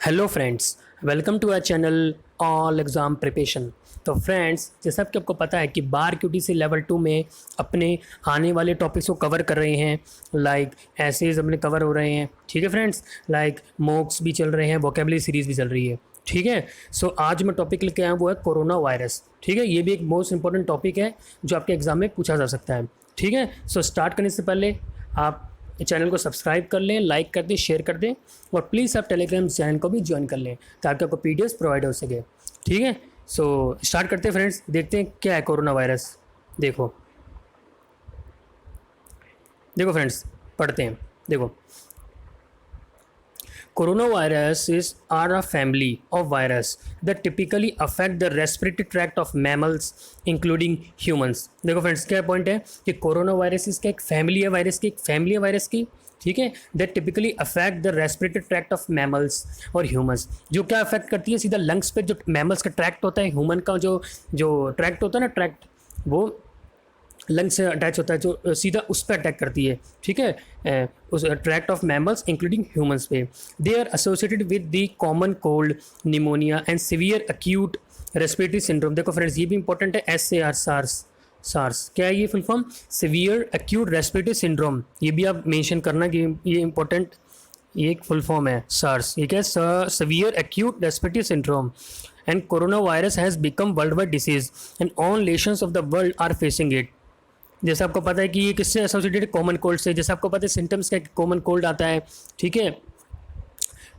Hello friends, welcome to our channel all exam preparation. तो friends, जैसा कि आपको पता है कि बार क्यूटीसी लेवल 2 में अपने आने वाले टॉपिक्स को कवर कर रहे हैं। लाइक एसेज अपने कवर हो रहे हैं, ठीक है फ्रेंड्स। लाइक मॉक्स भी चल रहे हैं, वोकेबलरी सीरीज़ भी चल रही है, ठीक है। सो आज मैं टॉपिक लेके आया हूं, वो है कोरोना वायरस, ठीक है। ये भी एक मोस्ट इंपॉर्टेंट टॉपिक है जो आपके एग्जाम में पूछा जा सकता है, ठीक है। सो स्टार्ट करने से पहले आप चैनल को सब्सक्राइब कर लें, लाइक कर दें, शेयर कर दें, और प्लीज़ आप टेलीग्राम चैनल को भी ज्वाइन कर लें ताकि आपको पीडीएफ प्रोवाइड हो सके, ठीक है। सो स्टार्ट करते हैं फ्रेंड्स, देखते हैं क्या है कोरोना वायरस। देखो देखो फ्रेंड्स, पढ़ते हैं। देखो, coronaviruses are a family of virus that typically affect the respiratory tract of mammals including humans। देखो फ्रेंड्स, क्या पॉइंट है कि कोरोना वायरस का एक फैमिली है, वायरस की, ठीक है। That typically affect the respiratory tract of mammals और ह्यूमंस। जो क्या अफेक्ट करती है सीधा लंग्स पे, जो मैमल्स का ट्रैक्ट होता है, ह्यूमन का जो जो ट्रैक्ट होता है ना, ट्रैक्ट वो लंग से अटैच होता है, जो सीधा उस पर अटैक करती है, ठीक है। उस tract of mammals including humans पे। They are associated with the common cold, pneumonia and severe acute respiratory syndrome. देखो फ्रेंड्स, ये भी इंपॉर्टेंट है, SAR, सार्स क्या है ये full form? Severe acute respiratory syndrome. ये भी आप मेंशन करना कि ये इंपॉर्टेंट, ये एक फुल फॉर्म है सार्स। ये क्या है? Severe acute respiratory syndrome. And corona virus has become world wide disease and all nations of the world are facing it. जैसे आपको पता है कि ये किससे एसोसिएटेड? कॉमन कोल्ड से। जैसे आपको पता है सिम्टम्स क्या, कॉमन कोल्ड आता है, ठीक है,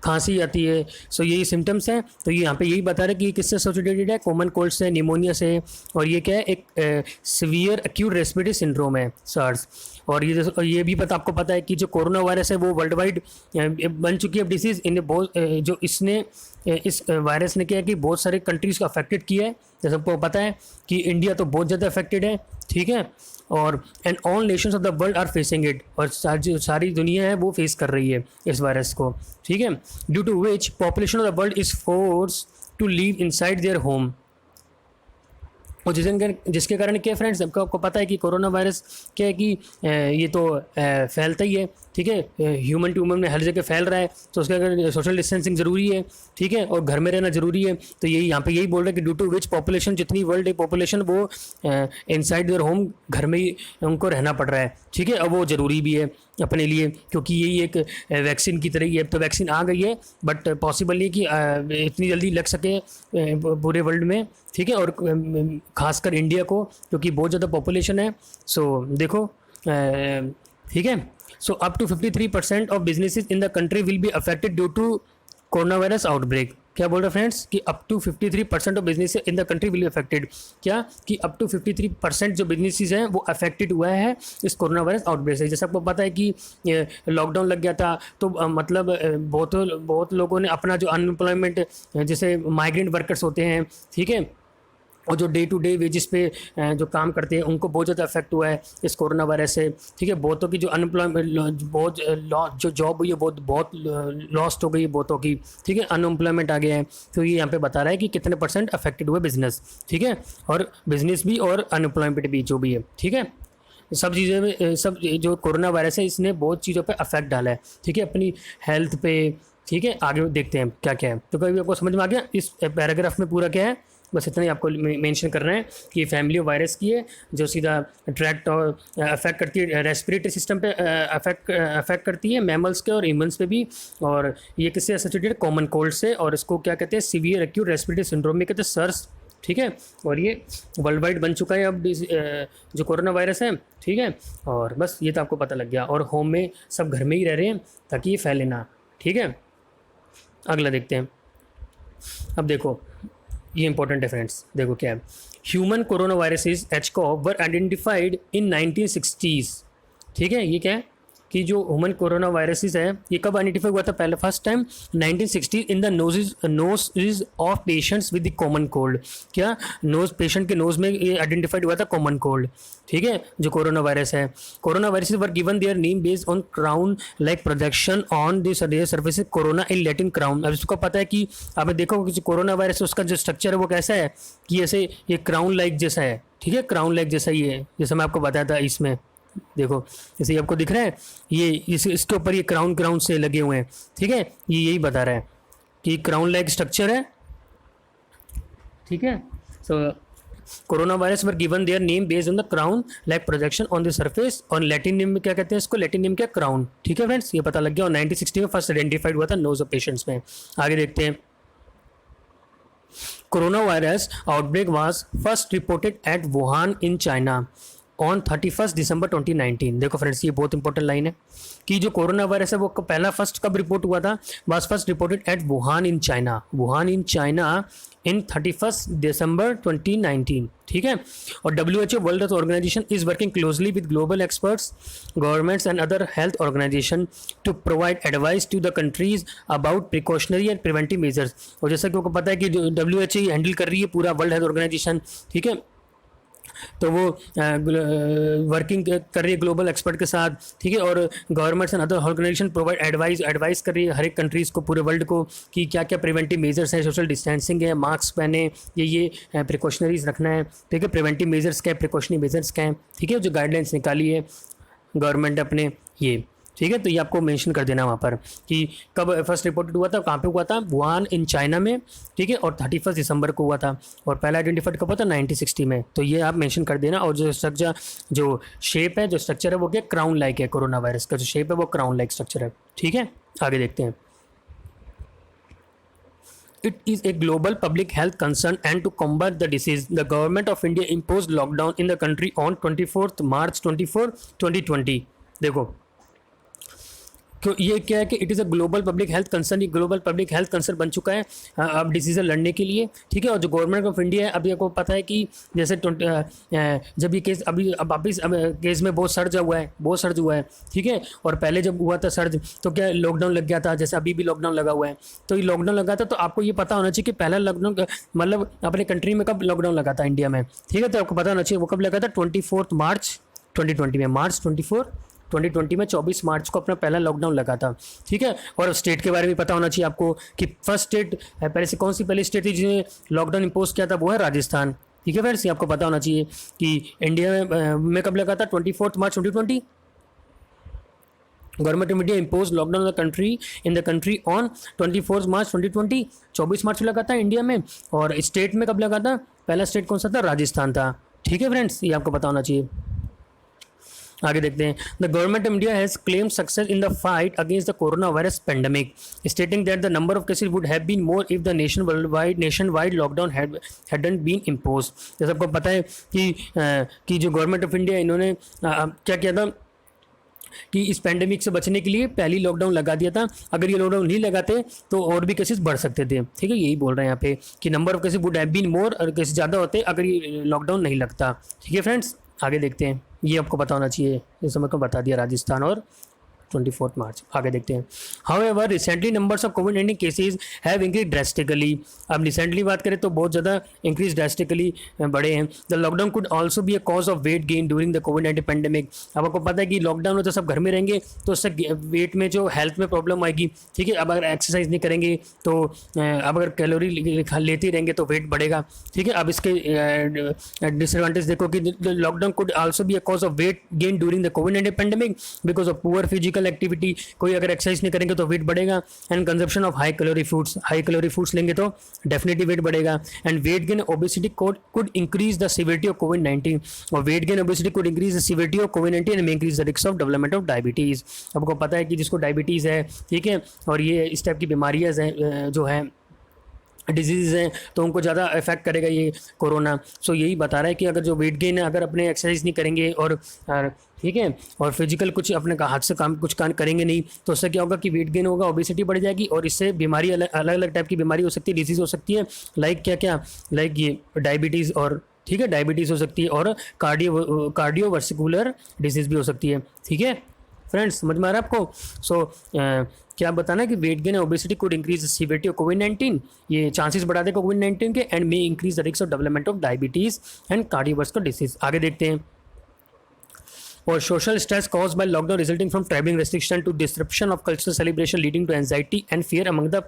खांसी आती है, सो यही सिम्टम्स हैं। तो ये यहाँ पे यही बता रहे हैं कि ये किससे एसोसिएटेड है? कॉमन कोल्ड से, निमोनिया से। और ये क्या है? एक सीवियर एक्यूट रेस्पिरेटरी सिंड्रोम है, सार्स। और ये भी आपको पता है कि जो कोरोना वायरस है वो वर्ल्ड वाइड बन चुकी है डिसीज़। इन्हें बहुत जो इसने इस वायरस ने क्या है कि बहुत सारे कंट्रीज़ को अफेक्टेड किया है। जैसे आपको पता है कि इंडिया तो बहुत ज़्यादा अफेक्टेड है, ठीक है। और and all nations of the world are facing it. और जो सारी दुनिया है वो फेस कर रही है इस वायरस को, ठीक है। Due to which population of the world is force to leave inside their home. और जिसके कारण क्या है फ्रेंड्स, आपको पता है कि कोरोना वायरस क्या है कि ये तो फैलता ही है, ठीक है, ह्यूमन टू ह्यूमन में हर जगह फैल रहा है। तो उसके अगर सोशल डिस्टेंसिंग ज़रूरी है, ठीक है, और घर में रहना ज़रूरी है। तो यही यहाँ पे यही बोल रहे हैं कि ड्यू टू विच पॉपुलेशन, जितनी वर्ल्ड पॉपुलेशन वो इनसाइड देयर होम, घर में ही उनको रहना पड़ रहा है, ठीक है। अब वो ज़रूरी भी है अपने लिए, क्योंकि यही एक वैक्सीन की तरह ही है। तो वैक्सीन आ गई है, बट पॉसिबल नहीं कि इतनी जल्दी लग सके पूरे वर्ल्ड में, ठीक है, और खासकर इंडिया को, क्योंकि बहुत ज़्यादा पॉपुलेशन है। सो देखो, ठीक है। So up to 53% of businesses in the country will be affected due to corona virus outbreak. क्या बोल रहे हैं फ्रेंड्स कि up to 53% of business in the country will be affected. क्या कि अप टू 53% जो बिजनेसेस हैं वो अफेक्टेड हुआ है इस कोरोना वायरस आउटब्रेक से। जैसे आपको पता है कि लॉकडाउन लग गया था, तो मतलब बहुत लोगों ने अपना जो अनएम्प्लॉयमेंट, जैसे माइग्रेंट वर्कर्स होते हैं, ठीक है, और जो डे टू डे वेजिस पे जो काम करते हैं, उनको बहुत ज़्यादा इफेक्ट हुआ है इस कोरोना वायरस से, ठीक है। बहुतों की जो अनएम्प्लॉयमेंट, बहुत जो जॉब हुई है बहुत लॉस्ट हो गई है बहुतों की, ठीक है, अनएम्प्लॉयमेंट आ गया है। तो ये यहाँ पे बता रहा है कि कितने % अफेक्टेड हुए बिजनेस, ठीक है, और बिजनेस भी और अनएम्प्लॉयमेंट भी जो भी है, ठीक है। सब चीज़ें में, सब जो कोरोना वायरस है इसने बहुत चीज़ों पे अफेक्ट डाला है, ठीक है, अपनी हेल्थ पे, ठीक है। आगे देखते हैं क्या क्या है। तो कभी आपको समझ में आ गया इस पैराग्राफ में पूरा क्या है? बस इतना ही आपको मेंशन करना है कि फैमिली वायरस की है, जो सीधा ट्रैक्ट और अफेक्ट करती है, रेस्पिरेटरी सिस्टम पे अफेक्ट करती है, मैमल्स के और ह्यूमंस पे भी। और ये किससे एसोसिएटेड? कॉमन कोल्ड से। और इसको क्या कहते हैं? सीवियर एक्यूट रेस्पिरेटरी सिंड्रोम में कहते हैं, सर्स, ठीक है। और ये वर्ल्ड वाइड बन चुका है अब जो कोरोना वायरस है, ठीक है। और बस ये तो आपको पता लग गया। और होम में सब घर में ही रह रहे हैं ताकि ये फैले ना, ठीक है। अगला देखते हैं। अब देखो, ये इंपॉर्टेंट है फ्रेंड्स, देखो क्या है। Human corona viruses HCOV were identified in 1960s, ठीक है। ये क्या है कि जो ह्यूमन कोरोना वायरसेस है ये कब आइडेंटिफाई हुआ था? पहले first time 1960 in the nose of patients with the common cold. क्या? नोज, पेशेंट के नोज में ये आइडेंटिफाइड हुआ था कॉमन कोल्ड, ठीक है, जो कोरोना वायरस है। Corona viruses were given their name based on crown like projection on the surface corona in Latin crown. अब इसको पता है कि आपने देखा होगा कि कोरोना वायरस उसका जो स्ट्रक्चर है वो कैसा है कि ऐसे ये क्राउन लाइक जैसा है, ठीक है, क्राउन लाइक जैसा ही है, जैसा मैं आपको बताया था। इसमें देखो जैसे आपको दिख रहा है, ये इसके ऊपर ये क्राउन से लगे हुए हैं, ठीक है। ये यही बता रहा है कि क्राउन लाइक स्ट्रक्चर है, ठीक है। So corona virus were given their name based on the crown like projection on the surface, और लैटिन नेम में क्या कहते हैं इसको, लैटिन नेम क्या, क्राउन, ठीक है फ्रेंड्स, ये पता लग गया। और 1960 में फर्स्ट आइडेंटिफाइड हुआ था नोज ऑफ पेशेंट्स में। आगे देखते हैं। Corona virus outbreak was first reported at Wuhan in China on 31 December 2019। देखो फ्रेंड्स, ये बहुत इंपॉर्टेंट लाइन है कि जो कोरोना वायरस है वो पहला फर्स्ट कब रिपोर्ट हुआ था, was first reported at Wuhan in China, Wuhan in China in 31 December 2019, ठीक है। और WHO world health organization is working closely with global experts, governments and other health organization to provide advice to the countries about precautionary and preventive measures. और जैसा कि आपको पता है कि WHO हैंडल कर रही है पूरा वर्ल्ड हेल्थ ऑर्गेनाइजेशन, ठीक है, तो वो वर्किंग कर रही है ग्लोबल एक्सपर्ट के साथ, ठीक है। और governments and other organization provide advice कर रही है हर एक कंट्रीज़ को, पूरे वर्ल्ड को, कि क्या क्या प्रिवेंटिव मेजर्स हैं, सोशल डिस्टेंसिंग है, मास्क पहने, ये प्रिकॉशनरीज रखना है, ठीक है। प्रिवेंटिव मेजर्स क्या है, प्रिकॉशनरी मेजर्स क्या है, ठीक है, जो गाइडलाइंस निकाली है गवर्नमेंट ने अपने, ये ठीक है। तो ये आपको मेंशन कर देना वहाँ पर कि कब फर्स्ट रिपोर्टेड हुआ था, कहाँ पे हुआ था, वुहान इन चाइना में, ठीक है, और 31 दिसंबर को हुआ था। और पहला आइडेंटिफाइड कब हुआ था, 1960 में। तो ये आप मेंशन कर देना। और जो स्ट्रक्चर, जो शेप है, जो स्ट्रक्चर है वो क्या, क्राउन लाइक है। कोरोना वायरस का जो शेप है वो क्राउन लाइक स्ट्रक्चर है, ठीक है। आगे देखते हैं। It is a global public health concern, and to combat the disease, the government of India imposed lockdown in the country on 24th March 2020। देखो, तो ये क्या है कि it is a global public health concern, ये global public health concern बन चुका है अब डिसीज़ से लड़ने के लिए, ठीक है। और जो गवर्नमेंट ऑफ इंडिया है, अभी आपको पता है कि जैसे जब ये केस अभी अब वापिस केस में बहुत सर्ज हुआ है, ठीक है। और पहले जब हुआ था सर्ज तो क्या लॉकडाउन लग गया था, जैसे अभी भी लॉकडाउन लगा हुआ है। तो ये लॉकडाउन लगा था, तो आपको ये पता होना चाहिए कि पहला लॉकडाउन मतलब अपने कंट्री में कब लॉकडाउन लगा था इंडिया में, ठीक है। तो आपको पता होना चाहिए वो कब लगा था, 24 मार्च 2020 में, मार्च 24 2020 में 24 मार्च को अपना पहला लॉकडाउन लगा था, ठीक है। और स्टेट के बारे में पता होना चाहिए आपको कि फर्स्ट स्टेट पहले से कौन सी पहली स्टेट थी जिसने लॉकडाउन इम्पोज किया था, वो है राजस्थान, ठीक है। फिर आपको पता होना चाहिए कि इंडिया में कब लगा था, 24 मार्च 2020। Government of India impose lockdown in the country on 24 मार्च 2020, 24 मार्च को लगा था इंडिया में। और स्टेट में कब लगा था, पहला स्टेट कौन सा था, राजस्थान था, ठीक है फ्रेंड्स, ये आपको पता होना चाहिए। आगे देखते हैं। The government of India has claim success in the fight against the corona virus pandemic, stating that the number of cases would have been more if the nation wide lockdown hadn't been impose. जैसे आपको पता है कि जो government of India, इन्होंने क्या किया था कि इस पेंडेमिक से बचने के लिए पहली लॉकडाउन लगा दिया था। अगर ये लॉकडाउन नहीं लगाते तो और भी केसेस बढ़ सकते थे, ठीक है। यही बोल रहे हैं यहाँ पे कि number of cases would have been more, और केसेस ज़्यादा होते अगर ये लॉकडाउन नहीं लगता, ठीक है फ्रेंड्स। आगे देखते हैं, ये आपको पता होना चाहिए, इस समय को बता दिया, राजस्थान और 24 मार्च। आगे देखते हैं। However recently numbers of covid cases have increase drastically. अब रिसेंटली बात करें तो बहुत ज़्यादा इंक्रीज ड्रेस्टिकली बढ़े हैं। The lockdown could also be a cause of weight gain during the कोविड-19 पेंडेमिक। अब आपको पता है कि लॉकडाउन में तो सब घर में रहेंगे तो उससे वेट में जो हेल्थ में प्रॉब्लम आएगी, ठीक है। अब अगर एक्सरसाइज नहीं करेंगे तो अब अगर कैलोरी लेते रहेंगे तो वेट बढ़ेगा, ठीक है। अब इसके डिसएडवांटेज देखो कि lockdown could also be a cause of weight gain during the कोविड-19 pandemic because of poor physical activity. कोई अगर एक्सरसाइज नहीं करेंगे तो वेट बढ़ेगा। And consumption of high calorie foods लेंगे तो डेफिनेटली वेट बढ़ेगा। And weight gain obesity could increase the severity of कोविड-19, और weight gain obesity could increase the severity of कोविड-19 and may increase the risk of development of diabetes. आपको पता है कि जिसको डायबिटीज़ है, ठीक है, और ये इस टाइप की बीमारियाँ जो हैं डिजीज़ हैं, तो उनको ज़्यादा इफेक्ट करेगा ये कोरोना। सो यही बता रहा है कि अगर जो वेट गेन है, अगर अपने एक्सरसाइज नहीं करेंगे और ठीक है, और फिजिकल कुछ अपने हाथ से काम करेंगे नहीं, तो उससे क्या होगा कि वेट गेन होगा, ओबेसिटी बढ़ जाएगी, और इससे बीमारी अलग अलग टाइप की बीमारी हो सकती है, डिजीज़ हो सकती है, लाइक क्या लाइक ये डायबिटीज़, और ठीक है, डायबिटीज़ हो सकती है, और कार्डियोवास्कुलर डिजीज़ भी हो सकती है, ठीक है फ्रेंड्स, समझ में आ रहा है आपको। सो क्या बताना कि weight gain obesity could increase the severity of कोविड-19, ये चांसेस बढ़ा देगा कोविड-19 के, and may increase the risk of development of diabetes and cardiovascular disease. आगे देखते हैं। और social stress cause by lockdown resulting from travelling restriction to disruption of cultural celebration leading to anxiety and fear among the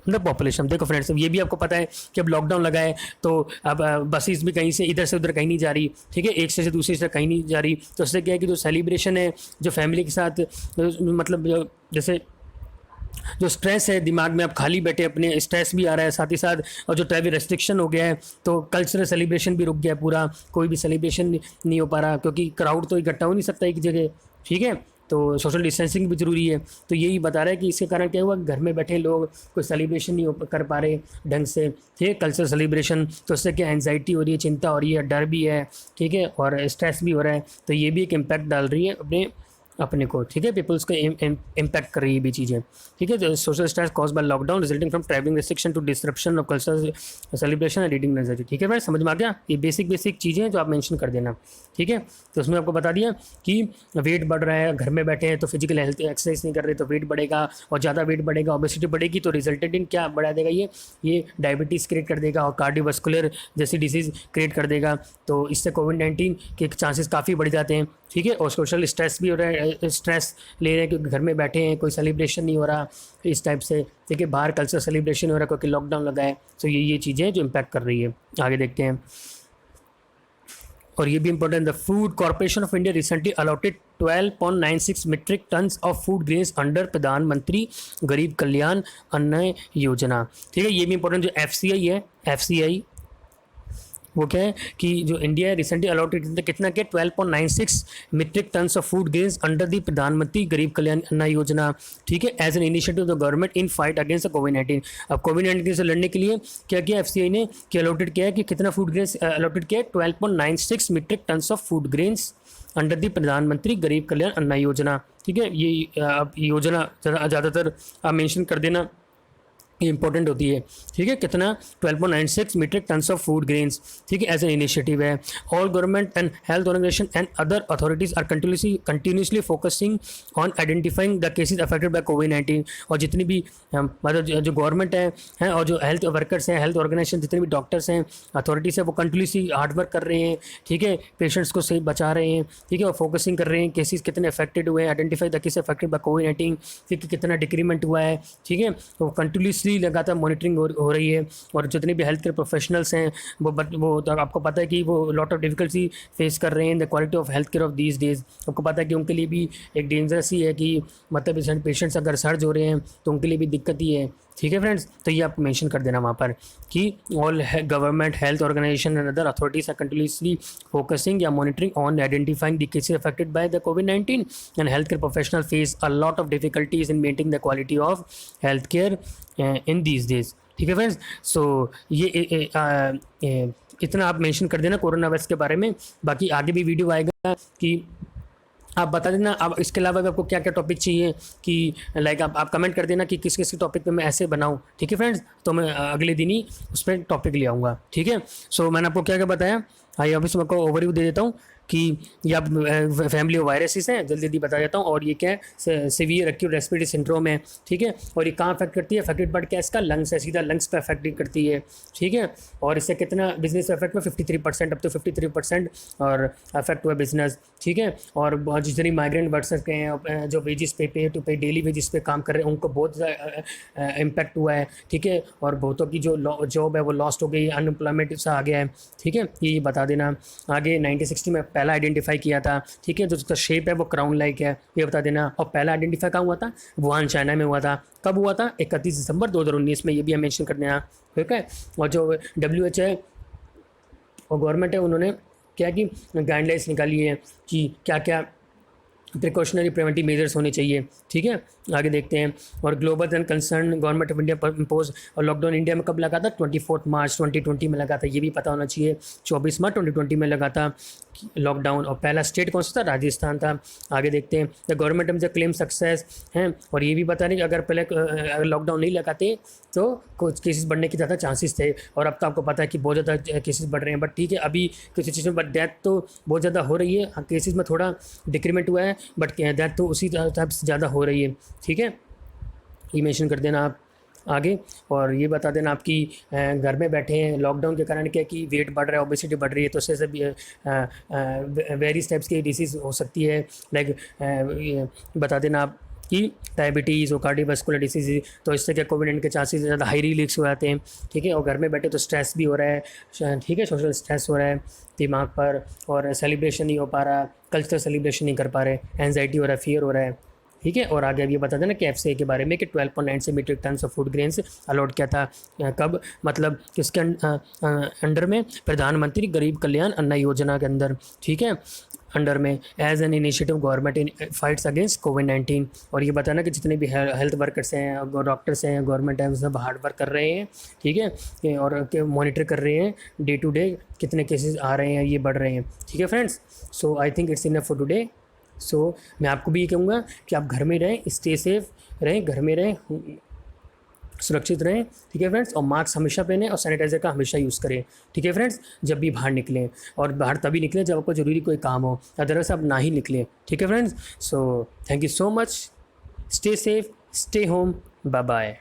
population. देखो friends, ये भी आपको पता है कि अब लॉकडाउन लगा है तो अब बसेस भी कहीं से इधर से उधर कहीं नहीं जा रही, ठीक है, एक से दूसरी से कहीं नहीं जा रही। तो उससे क्या है कि जो सेलिब्रेशन है, जो फैमिली के साथ मतलब जैसे जो स्ट्रेस है दिमाग में, आप खाली बैठे अपने, स्ट्रेस भी आ रहा है साथ ही साथ, और जो ट्रैवल रेस्ट्रिक्शन हो गया है तो कल्चरल सेलिब्रेशन भी रुक गया है पूरा, कोई भी सेलिब्रेशन नहीं हो पा रहा क्योंकि क्राउड तो इकट्ठा हो नहीं सकता एक जगह, ठीक है। तो सोशल डिस्टेंसिंग भी ज़रूरी है। तो यही बता रहा है कि इसके कारण क्या हुआ, घर में बैठे लोग कोई सेलिब्रेशन नहीं कर पा रहे ढंग से, ठीक है, कल्चरल सेलिब्रेशन। तो उससे क्या एंजाइटी हो रही है, चिंता हो रही है, डर भी है, ठीक है, और स्ट्रेस भी हो रहा है। तो ये भी एक इम्पैक्ट डाल रही है अपने को, ठीक है, पीपल्स को इम्पैक्ट कर रही है भी चीज़ें, ठीक है। Social stress cause by lockdown resulting from travelling restriction to disruption of cultural celebration and reading नजर, ठीक है भाई, समझ में आ गया। ये बेसिक चीज़ें हैं जो आप मेंशन कर देना, ठीक है। तो उसमें आपको बता दिया कि वेट बढ़ रहा है, घर में बैठे हैं तो फिजिकल हेल्थ एक्सरसाइज नहीं कर रहे तो वेट बढ़ेगा, और ज़्यादा वेट बढ़ेगा, ओबेसिटी बढ़ेगी, तो रिजल्टेड इन क्या बढ़ा देगा, ये डायबिटीज़ क्रिएट कर देगा और कार्डियोवास्कुलर जैसी डिजीज़ क्रिएट कर देगा। तो इससे कोविड-19 के चांसेस काफ़ी बढ़ जाते हैं, ठीक है। और सोशल स्ट्रेस भी हो रहा है, स्ट्रेस ले रहे हैं क्योंकि घर में बैठे हैं, कोई सेलिब्रेशन नहीं हो रहा इस टाइप से, ठीक है, बाहर कल्चर सेलिब्रेशन हो रहा है क्योंकि लॉकडाउन लगा है। तो ये चीज़ें जो इम्पैक्ट कर रही है। आगे देखते हैं, और ये भी important, the food corporation of India recently allotted 12.96 metric tons of food grains under प्रधानमंत्री गरीब कल्याण अन्न योजना, ठीक है। ये भी इंपॉर्टेंट, जो एफसीआई वो क्या है कि जो इंडिया है रिसेंटली अलॉटेड कितना के 12.96 metric tons of food grains under the Pradhan Mantri Garib Kalyan Anna Yojana, ठीक है, as an initiative of the government in fight against कोविड-19। अब कोविड-19 से लड़ने के लिए क्या किया एफसीआई ने, कि अलॉटेड किया है कि कितना फूड ग्रेन्स अलॉटेड किया है, 12.96 metric tons of food grains under the Pradhan Mantri Garib Kalyan Anna Yojana, ठीक है। ये अब योजना ज़्यादातर आप मेंशन कर देना, इंपॉर्टेंट होती है, ठीक है। कितना 12.96 metric tons of food grains, ठीक है, एज एन इनिशिएटिव है। All government and health organization and other authorities are continuously focusing on identifying the cases affected by कोविड-19। और जितनी भी मतलब जो गवर्नमेंट है और जो हेल्थ वर्कर्स हैं, हेल्थ ऑर्गेनाइजेशन, जितने भी डॉक्टर्स हैं, अथॉरिटीज़ हैं, वो कंटिन्यूसली हार्डवर्क कर रहे हैं, ठीक है, पेशेंट्स को सही बचा रहे हैं, ठीक है, और फोकसिंग कर रहे हैं केसेज कितने अफेक्टेड हुए हैं, identify the case affected by कोविड-19, ठीक है, कितना डिक्रीमेंट हुआ है, ठीक है। तो कंटिन्यूसली लगातार मॉनिटरिंग हो रही है। और जितने भी हेल्थ केयर प्रोफेशनल्स हैं वो तो आपको पता है कि वो लॉट ऑफ डिफिकल्टी फेस कर रहे हैं the quality of health care of these days. आपको पता है कि उनके लिए भी एक डेंजरस ही है कि मतलब पेशेंट्स अगर सर्ज हो रहे हैं तो उनके लिए भी दिक्कत ही है, ठीक है फ्रेंड्स। तो ये आप मेंशन कर देना वहाँ पर कि all government health organization and other authorities are continuously focusing या monitoring on identifying the cases affected by the कोविड-19 and health care professional face a lot of difficulties in maintaining the quality of health care in these days, ठीक है friends. सो ये इतना आप mention कर देना corona virus के बारे में। बाकी आगे भी वीडियो आएगा कि आप बता देना। अब इसके अलावा आपको क्या क्या टॉपिक चाहिए कि लाइक आप कमेंट कर देना कि किस किस टॉपिक पे मैं ऐसे बनाऊं, ठीक है फ्रेंड्स। तो मैं अगले दिन ही उस पर टॉपिक ले आऊँगा, ठीक है। सो मैंने आपको क्या क्या बताया, आइए अभी से मैं आपको ओवरव्यू दे देता हूँ कि ये आप फैमिली ऑफ वायरसेस हैं, जल्दी जल्दी बता देता हूँ। और ये क्या है, सिवियर एक्यूट रेस्पिरेटरी सिंड्रोम है, ठीक है। और ये कहाँ अफेक्ट करती है, अफेक्टेड पार्ट क्या है इसका, लंग्स है, सीधा लंग्स पे अफेक्ट करती है, ठीक है। और इससे कितना बिजनेस अफेक्ट हुआ, 53%, अब तो 53% और अफेक्ट हुआ बिजनेस, ठीक है। और जितनी माइग्रेंट वर्कर्स के हैं जो वेजिस पे टू पे डेली वेजिस पे काम कर रहे हैं उनको बहुत इम्पैक्ट हुआ है, ठीक है। और बहुतों की जो जॉब है वो लॉस्ट हो गई, अनएम्प्लॉयमेंट सा आ गया है, ठीक है। ये बता देना। आगे 1960 में पहला आइडेंटिफाई किया था, ठीक है, जो उसका शेप है वो क्राउन लाइक है, ये बता देना। और पहला आइडेंटिफाई कहाँ हुआ था, वुहान चाइना में हुआ था। कब हुआ था, 31 दिसंबर 2019 में, ये भी हम मेंशन कर देना, ठीक है। और जो WHO है और गवर्नमेंट है उन्होंने क्या कि गाइडलाइंस निकाली है कि क्या क्या प्रिकॉशनरी प्रिवेंटिव मेजर्स होने चाहिए, ठीक है। आगे देखते हैं। और global and concern government of India पर इम्पोज और लॉकडाउन इंडिया में कब लगा था, 24 मार्च 2020 में लगा था, ये भी पता होना चाहिए। 24 मार्च 2020 में लगा था लॉकडाउन। और पहला स्टेट कौन सा था, राजस्थान था। आगे देखते हैं। The government of the claim success हैं। और ये भी बता रहे कि अगर पहले अगर लॉकडाउन नहीं लगाते तो कुछ केसेस बढ़ने के ज़्यादा चांसेस थे। और अब तो आपको पता है कि बहुत ज़्यादा केसेस बढ़ रहे हैं, बट ठीक है अभी किसी चीज़ में, बट डेथ तो बहुत ज़्यादा हो रही है। केसेस में थोड़ा डिक्रीमेंट हुआ है बट डेथ तो उसी हिसाब से ज़्यादा हो रही है, ठीक है। ये मेंशन कर देना आप आगे। और ये बता देना आपकी घर में बैठे हैं, लॉकडाउन के कारण क्या कि वेट बढ़ रहा है, ओबेसिटी बढ़ रही है, तो उससे सब वेरियस टाइप्स की डिसीज़ हो सकती है। लाइक बता देना आप कि डायबिटीज़ और कार्डियोवास्कुलर डिसीज़, तो इससे क्या कोविड-19 के चांसेस ज़्यादा हाई रिस्क हो जाते हैं, ठीक है। और घर में बैठे तो स्ट्रेस भी हो रहा है, ठीक है, सोशल स्ट्रेस हो रहा है दिमाग पर, और सेलिब्रेशन नहीं हो पा रहा, कल्चरल सेलिब्रेशन नहीं कर पा रहे, एंजाइटी हो रहा है, फियर हो रहा है, ठीक है। और आगे अब ये बता देना कि एफसीआई के बारे में कि 12.9 से metric ton of food grains allot किया था कब, मतलब किसके अंडर में, प्रधानमंत्री गरीब कल्याण अन्न योजना के अंदर, ठीक है, अंडर में, as an initiative government in fights against कोविड-19। और ये बताना कि जितने भी हेल्थ वर्कर्स हैं, डॉक्टर्स हैं, गवर्नमेंट है, वो सब हार्ड वर्क कर रहे हैं, ठीक है, और मॉनिटर कर रहे हैं डे टू डे कितने केसेस आ रहे हैं, ये बढ़ रहे हैं, ठीक है friends. So I think it's enough for today. सो मैं आपको भी ये कहूँगा कि आप घर में रहें, स्टे सेफ रहें, घर में रहें, सुरक्षित रहें, ठीक है फ्रेंड्स। और मास्क हमेशा पहनें और सैनिटाइज़र का हमेशा यूज़ करें, ठीक है फ्रेंड्स, जब भी बाहर निकलें। और बाहर तभी निकलें जब आपको ज़रूरी कोई काम हो, अदरवाइज आप ना ही निकलें, ठीक है friends. So thank you so much, stay safe, stay home, bye bye.